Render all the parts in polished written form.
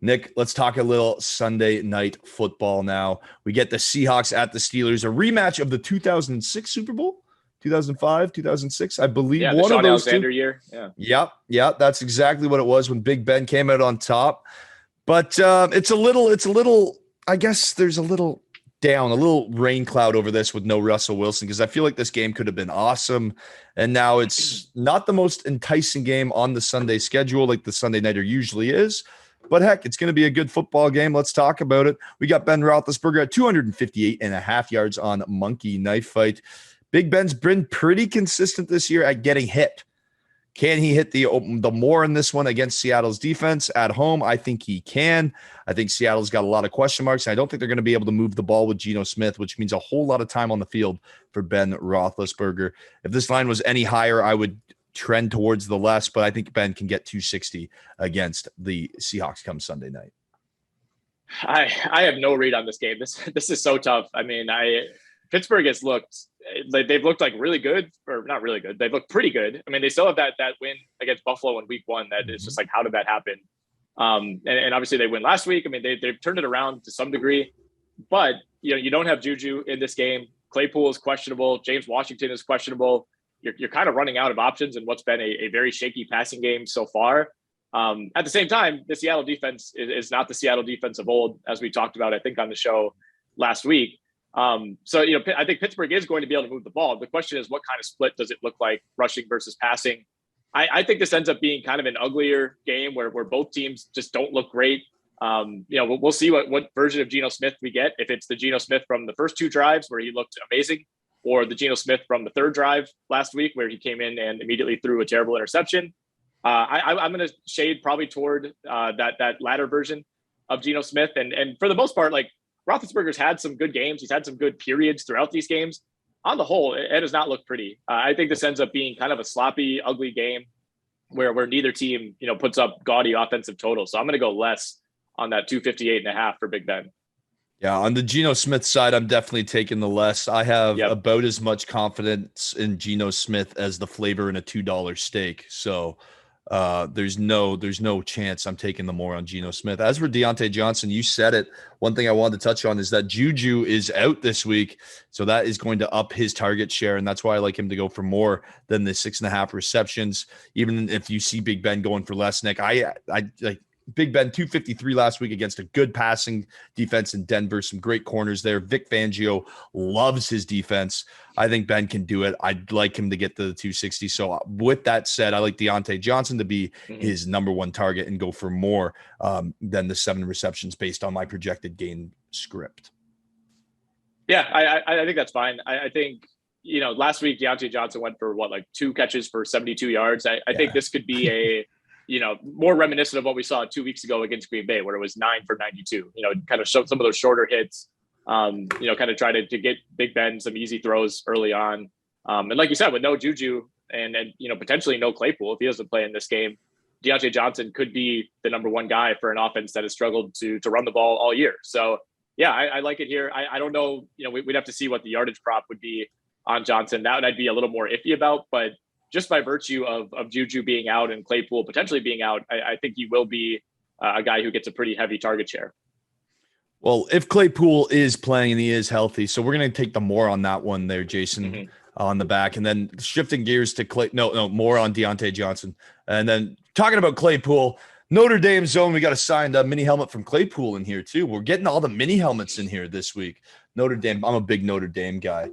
Nick, let's talk a little Sunday night football now. We get the Seahawks at the Steelers, a rematch of the 2006 Super Bowl, 2005, 2006, I believe. Yeah, One Sean of those Alexander two. year. Yeah. Yep, that's exactly what it was when Big Ben came out on top. But it's a little. I guess there's a little rain cloud over this with no Russell Wilson, because I feel like this game could have been awesome. And now it's not the most enticing game on the Sunday schedule like the Sunday nighter usually is. But heck, it's going to be a good football game. Let's talk about it. We got Ben Roethlisberger at 258.5 yards on Monkey Knife Fight. Big Ben's been pretty consistent this year at getting hit. Can he hit the more in this one against Seattle's defense at home? I think he can. I think Seattle's got a lot of question marks. I don't think they're going to be able to move the ball with Geno Smith, which means a whole lot of time on the field for Ben Roethlisberger. If this line was any higher, I would trend towards the less, but I think Ben can get 260 against the Seahawks come Sunday night. I have no read on this game. This is so tough. I mean, Pittsburgh has looked like they've looked like really good, or not really good. They've looked pretty good. I mean, they still have that win against Buffalo in week 1. That is just like, how did that happen? And obviously they win last week. I mean, they've turned it around to some degree, but you don't have Juju in this game. Claypool is questionable. James Washington is questionable. You're kind of running out of options in what's been a very shaky passing game so far. At the same time, the Seattle defense is not the Seattle defense of old, as we talked about, I think, on the show last week. So I think Pittsburgh is going to be able to move the ball. The question is, what kind of split does it look like, rushing versus passing? I think this ends up being kind of an uglier game where both teams just don't look great. We'll see what version of Geno Smith we get. If it's the Geno Smith from the first 2 drives where he looked amazing, or the Geno Smith from the 3rd drive last week where he came in and immediately threw a terrible interception. I'm going to shade probably toward that latter version of Geno Smith. And for the most part, like, Roethlisberger's had some good games. He's had some good periods throughout these games. On the whole, it does not look pretty. I think this ends up being kind of a sloppy, ugly game where neither team, puts up gaudy offensive totals. So I'm going to go less on that 258.5 for Big Ben. Yeah, on the Geno Smith side, I'm definitely taking the less. I have about as much confidence in Geno Smith as the flavor in a $2 steak. So there's no chance I'm taking the more on Geno Smith. As for Deontay Johnson, you said it. One thing I wanted to touch on is that Juju is out this week, so that is going to up his target share, and that's why I like him to go for more than the 6.5 receptions. Even if you see Big Ben going for less, Nick, I like Big Ben 253 last week against a good passing defense in Denver. Some great corners there. Vic Fangio loves his defense. I think Ben can do it. I'd like him to get to the 260. So with that said, I like Deontay Johnson to be his number 1 target and go for more than the 7 receptions based on my projected game script. Yeah, I think that's fine. I think, last week Deontay Johnson went for 2 catches for 72 yards. I think this could be a more reminiscent of what we saw 2 weeks ago against Green Bay, where it was 9 for 92, kind of show some of those shorter hits, kind of try to get Big Ben some easy throws early on. And like you said, with no Juju and potentially no Claypool, if he doesn't play in this game, Deontay Johnson could be the number 1 guy for an offense that has struggled to run the ball all year. So yeah, I like it here. I don't know, we'd have to see what the yardage prop would be on Johnson. That I'd be a little more iffy about, but just by virtue of Juju being out and Claypool potentially being out, I think he will be a guy who gets a pretty heavy target share. Well, if Claypool is playing and he is healthy, so we're going to take the more on that one there, Jason, on the back. And then shifting gears to more on Deontay Johnson. And then talking about Claypool, Notre Dame zone, we got a signed mini helmet from Claypool in here too. We're getting all the mini helmets in here this week. Notre Dame, I'm a big Notre Dame guy.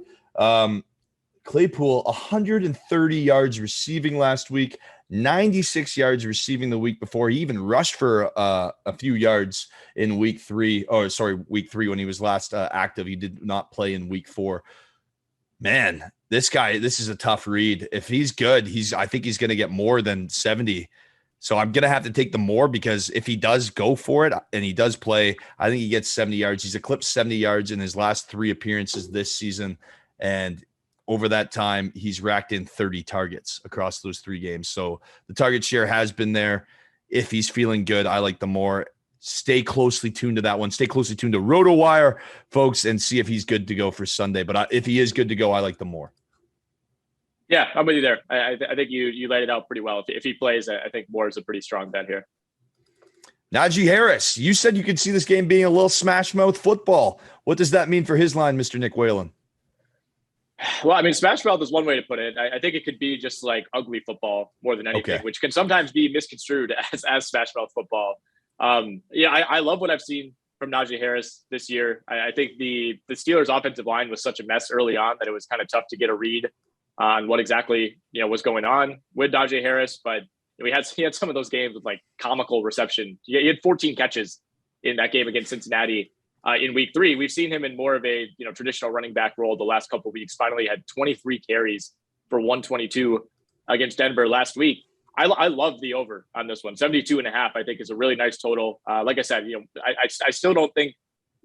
Claypool, 130 yards receiving last week, 96 yards receiving the week before. He even rushed for a few yards in week 3 when he was last active. He did not play in week 4. Man, this guy, this is a tough read. If he's good, I think he's going to get more than 70. So I'm going to have to take the more, because if he does go for it and he does play, I think he gets 70 yards. He's eclipsed 70 yards in his last 3 appearances this season. And over that time, he's racked in 30 targets across those 3 games. So the target share has been there. If he's feeling good, I like the more. Stay closely tuned to that one. Stay closely tuned to Rotowire, folks, and see if he's good to go for Sunday. But if he is good to go, I like the more. Yeah, I'm with you there. I think you laid it out pretty well. If he plays, I think more is a pretty strong bet here. Najee Harris, you said you could see this game being a little smash mouth football. What does that mean for his line, Mr. Nick Whalen? Well, I mean, smash mouth is one way to put it. I think it could be just like ugly football more than anything, Okay. which can sometimes be misconstrued as smash mouth football. I love what I've seen from Najee Harris this year. I think the Steelers' offensive line was such a mess early on that it was kind of tough to get a read on what exactly was going on with Najee Harris. But he had some of those games with like comical reception. He had 14 catches in that game against Cincinnati. In week 3, we've seen him in more of a traditional running back role the last couple of weeks. Finally had 23 carries for 122 against Denver last week. I love the over on this one. 72.5, I think, is a really nice total. Like I said, I still don't think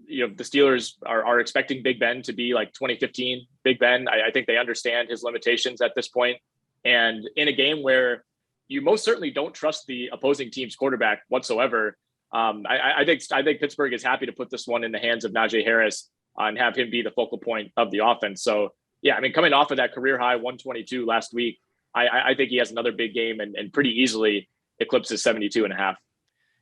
the Steelers are expecting Big Ben to be like 2015 Big Ben. I think they understand his limitations at this point. And in a game where you most certainly don't trust the opposing team's quarterback whatsoever, I think Pittsburgh is happy to put this one in the hands of Najee Harris and have him be the focal point of the offense. So, yeah, I mean, coming off of that career high 122 last week, I think he has another big game and pretty easily eclipses 72.5.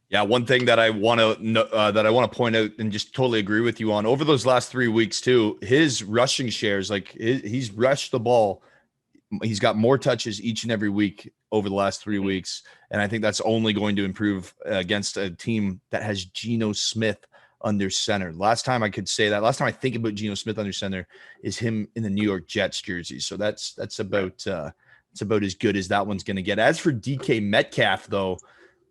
Yeah, one thing that I want to point out and just totally agree with you on over those last 3 weeks too, his rushing shares, like he's rushed the ball. He's got more touches each and every week over the last 3 weeks. And I think that's only going to improve against a team that has Geno Smith under center. Last time I think about Geno Smith under center is him in the New York Jets jersey. So that's about as good as that one's going to get. As for DK Metcalf, though,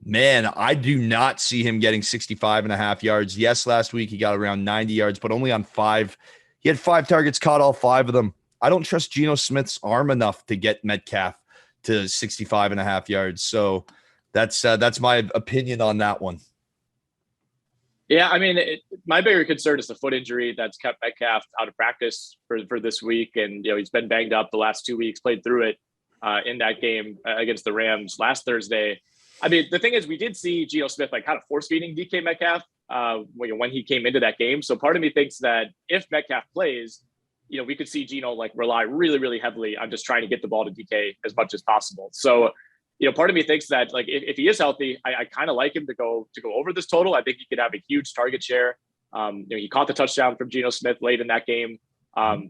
man, I do not see him getting 65.5 yards. Yes, last week he got around 90 yards, but only on 5. He had 5 targets, caught all 5 of them. I don't trust Geno Smith's arm enough to get Metcalf to 65.5 yards. So that's my opinion on that one. Yeah, I mean, my bigger concern is the foot injury that's kept Metcalf out of practice for this week. And, he's been banged up the last 2 weeks, played through it in that game against the Rams last Thursday. I mean, the thing is, we did see Geno Smith like kind of force feeding DK Metcalf when he came into that game. So part of me thinks that if Metcalf plays, we could see Geno like rely really, really heavily on just trying to get the ball to DK as much as possible. So, part of me thinks that like if he is healthy, I kind of like him to go over this total. I think he could have a huge target share. He caught the touchdown from Geno Smith late in that game.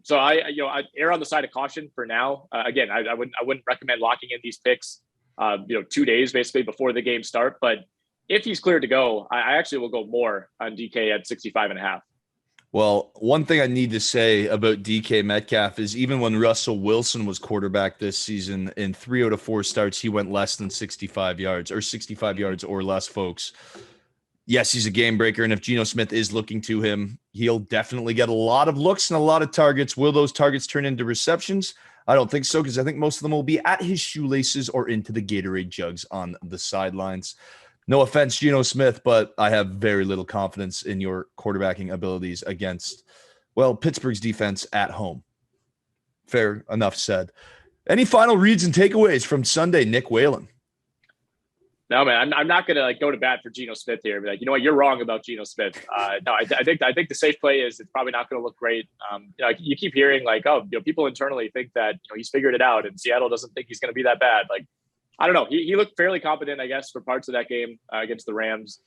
So I err on the side of caution for now. Again, I wouldn't recommend locking in these picks, 2 days basically before the game start. But if he's cleared to go, I actually will go more on DK at 65.5. Well, one thing I need to say about DK Metcalf is even when Russell Wilson was quarterback this season, in 3 out of 4 starts, he went less than 65 yards or 65 yards or less, folks. Yes, he's a game breaker. And if Geno Smith is looking to him, he'll definitely get a lot of looks and a lot of targets. Will those targets turn into receptions? I don't think so, because I think most of them will be at his shoelaces or into the Gatorade jugs on the sidelines. No offense, Geno Smith, but I have very little confidence in your quarterbacking abilities against, Pittsburgh's defense at home. Fair enough said. Any final reads and takeaways from Sunday, Nick Whalen? No, man, I'm not going to go to bat for Geno Smith here. Be like, you know what, you're wrong about Geno Smith. No, I think the safe play is it's probably not going to look great. You keep hearing people internally think that he's figured it out, and Seattle doesn't think he's going to be that bad. Like, I don't know. He looked fairly competent, I guess, for parts of that game against the Rams.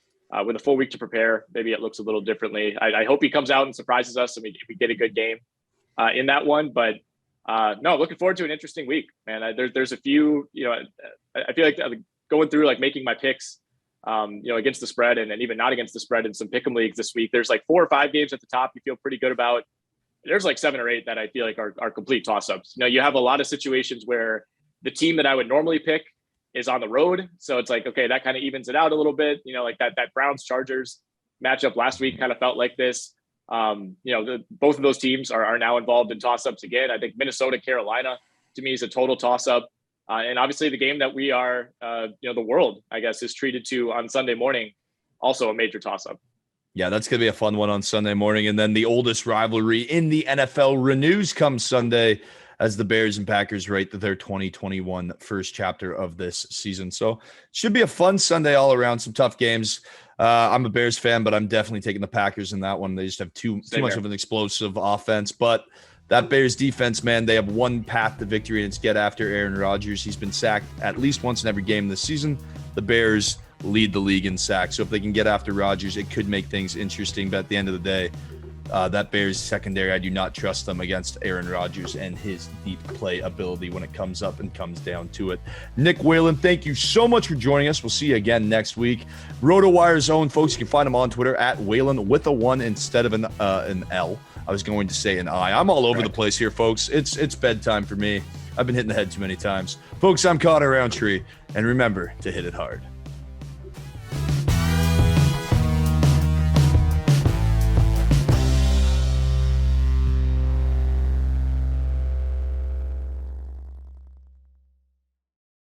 With a full week to prepare, maybe it looks a little differently. I hope he comes out and surprises us, and we get a good game in that one. But no, looking forward to an interesting week, man. There's a few. I feel like going through making my picks, against the spread and even not against the spread in some pick'em leagues this week. There's 4 or 5 games at the top you feel pretty good about. There's 7 or 8 that I feel like are complete toss-ups. You have a lot of situations where the team that I would normally pick is on the road. So it's okay, that kind of evens it out a little bit. That Browns Chargers matchup last week kind of felt like this. Both of those teams are now involved in toss-ups again. I think Minnesota, Carolina to me is a total toss-up. And obviously the game that we are, the world, I guess, is treated to on Sunday morning, also a major toss-up. Yeah, that's going to be a fun one on Sunday morning. And then the oldest rivalry in the NFL renews come Sunday as the Bears and Packers write their 2021 first chapter of this season. So should be a fun Sunday all around, some tough games. I'm a Bears fan, but I'm definitely taking the Packers in that one. They just have too much of an explosive offense. But that Bears defense, man, they have one path to victory, and it's get after Aaron Rodgers. He's been sacked at least once in every game this season. The Bears lead the league in sacks. So if they can get after Rodgers, it could make things interesting. But at the end of the day, that Bears secondary, I do not trust them against Aaron Rodgers and his deep play ability when it comes up and comes down to it. Nick Whalen, thank you so much for joining us. We'll see you again next week. Rotowire Zone, folks, you can find him on Twitter at Whalen with a 1 instead of an L. I was going to say an I. I'm all over the place here, folks. It's bedtime for me. I've been hitting the head too many times. Folks, I'm Connor Rowntree, and remember to hit it hard.